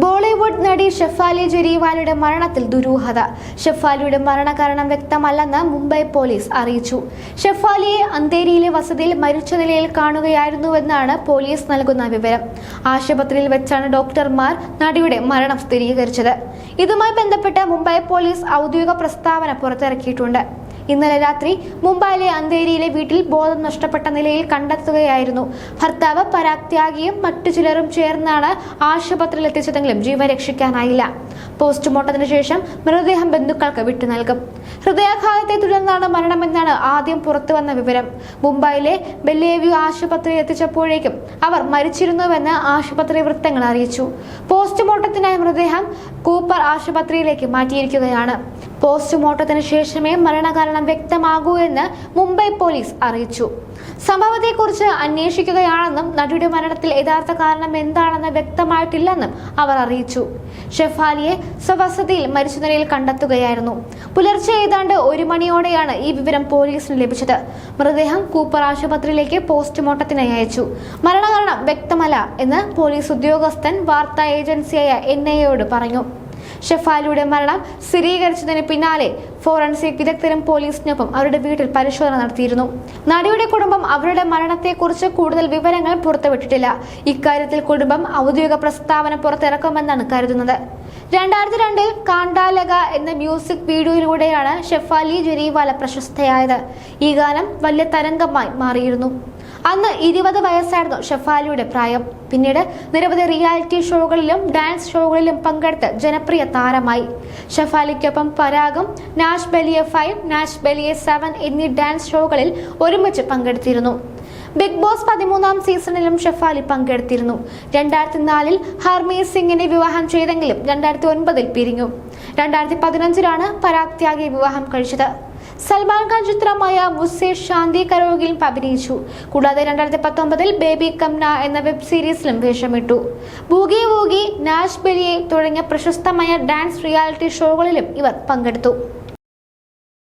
ബോളിവുഡ് നടി ഷെഫാലി ജരീവാലയുടെ മരണത്തിൽ ദുരൂഹത. ഷെഫാലിയുടെ മരണകാരണം വ്യക്തമല്ലെന്ന് മുംബൈ പോലീസ് അറിയിച്ചു. ഷെഫാലിയെ അന്തേരിയിലെ വസതിയിൽ മരിച്ച നിലയിൽ കാണുകയായിരുന്നുവെന്നാണ് പോലീസ് നൽകുന്ന വിവരം. ആശുപത്രിയിൽ വെച്ചാണ് ഡോക്ടർമാർ നടിയുടെ മരണം സ്ഥിരീകരിച്ചത്. ഇതുമായി ബന്ധപ്പെട്ട് മുംബൈ പോലീസ് ഔദ്യോഗിക പ്രസ്താവന പുറത്തിറക്കിയിട്ടുണ്ട്. ഇന്നലെ രാത്രി മുംബൈയിലെ അന്തേരിയിലെ വീട്ടിൽ ബോധം നഷ്ടപ്പെട്ട നിലയിൽ കണ്ടെത്തുകയായിരുന്നു. ഭർത്താവ് പരാഗ് ത്യാഗിയും മറ്റു ചിലരും ചേർന്നാണ് ആശുപത്രിയിൽ എത്തിച്ചതെങ്കിലും ജീവൻ രക്ഷിക്കാനായില്ല. പോസ്റ്റ്മോർട്ടത്തിന് ശേഷം മൃതദേഹം ബന്ധുക്കൾക്ക് വിട്ടു നൽകും. ഹൃദയാഘാതത്തെ തുടർന്നാണ് മരണമെന്നാണ് ആദ്യം പുറത്തുവന്ന വിവരം. മുംബൈയിലെ ബെല്ലേവ്യൂ ആശുപത്രിയിൽ എത്തിച്ചപ്പോഴേക്കും അവർ മരിച്ചിരുന്നുവെന്ന് ആശുപത്രി വൃത്തങ്ങൾ അറിയിച്ചു. പോസ്റ്റ്മോർട്ടത്തിനായി മൃതദേഹം കൂപ്പർ ആശുപത്രിയിലേക്ക് മാറ്റിയിരിക്കുകയാണ്. പോസ്റ്റ്മോർട്ടത്തിന് ശേഷമേ മരണകാരണം വ്യക്തമാകൂ എന്ന് മുംബൈ പോലീസ് അറിയിച്ചു. സംഭവത്തെക്കുറിച്ച് അന്വേഷിക്കുകയാണെന്നും നടിയുടെ മരണത്തിൽ യഥാർത്ഥ കാരണം എന്താണെന്ന് വ്യക്തമായിട്ടില്ലെന്നും അവർ അറിയിച്ചു. ഷെഫാലിയെ സ്വവസതിയിൽ മരിച്ച നിലയിൽ കണ്ടെത്തുകയായിരുന്നു. പുലർച്ചെ ഏതാണ്ട് 1 മണിയോടെയാണ് ഈ വിവരം പോലീസിന് ലഭിച്ചത്. മൃതദേഹം കൂപ്പർ ആശുപത്രിയിലേക്ക് പോസ്റ്റ്മോർട്ടത്തിനായി അയച്ചു. മരണകാരണം വ്യക്തമല്ല എന്ന് പോലീസ് ഉദ്യോഗസ്ഥൻ വാർത്താ ഏജൻസിയായ NIA പറഞ്ഞു. ഷെഫാലിയുടെ മരണം സ്ഥിരീകരിച്ചതിന് പിന്നാലെ ഫോറൻസിക് വിദഗ്ധരും പോലീസിനൊപ്പം അവരുടെ വീട്ടിൽ പരിശോധന നടത്തിയിരുന്നു. നടിയുടെ കുടുംബം അവരുടെ മരണത്തെക്കുറിച്ച് കൂടുതൽ വിവരങ്ങൾ പുറത്തുവിട്ടിട്ടില്ല. ഇക്കാര്യത്തിൽ കുടുംബം ഔദ്യോഗിക പ്രസ്താവന പുറത്തിറക്കുമെന്നാണ് കരുതുന്നത്. 2002 കാണ്ടാലക എന്ന മ്യൂസിക് വീഡിയോയിലൂടെയാണ് ഷെഫാലി ജരീവാല പ്രശസ്തയായത്. ഈ ഗാനം വലിയ തരംഗമായി മാറിയിരുന്നു. അന്ന് 20 വയസ്സായിരുന്നു ഷെഫാലിയുടെ പ്രായം. പിന്നീട് നിരവധി റിയാലിറ്റി ഷോകളിലും ഡാൻസ് ഷോകളിലും പങ്കെടുത്ത് ജനപ്രിയ താരമായി. ഷെഫാലിക്കൊപ്പം പരാഗും നാഷ് ബലിയെ 5, നാഷ് ബലിയെ 7 എന്നീ ഡാൻസ് ഷോകളിൽ ഒരുമിച്ച് പങ്കെടുത്തിരുന്നു. ബിഗ് ബോസ് 13ാം സീസണിലും ഷെഫാലി പങ്കെടുത്തിരുന്നു. 2004 ഹർമീത് സിംഗിനെ വിവാഹം ചെയ്തെങ്കിലും 2009 പിരിഞ്ഞു. 2015 പരാഗ് ത്യാഗിയെ വിവാഹം കഴിച്ചത്. സൽമാൻ ഖാൻ ചിത്രമായ മുസ്സേ ശാന്തി കരോഗിലും അഭിനയിച്ചു. കൂടാതെ 2019 ബേബി കംന എന്ന വെബ് സീരീസിലും വേഷമിട്ടു. ബൂഗി വൂഗി, നാഷ് ബലിയെ തുടങ്ങിയ പ്രശസ്തമായ ഡാൻസ് റിയാലിറ്റി ഷോകളിലും ഇവർ പങ്കെടുത്തു.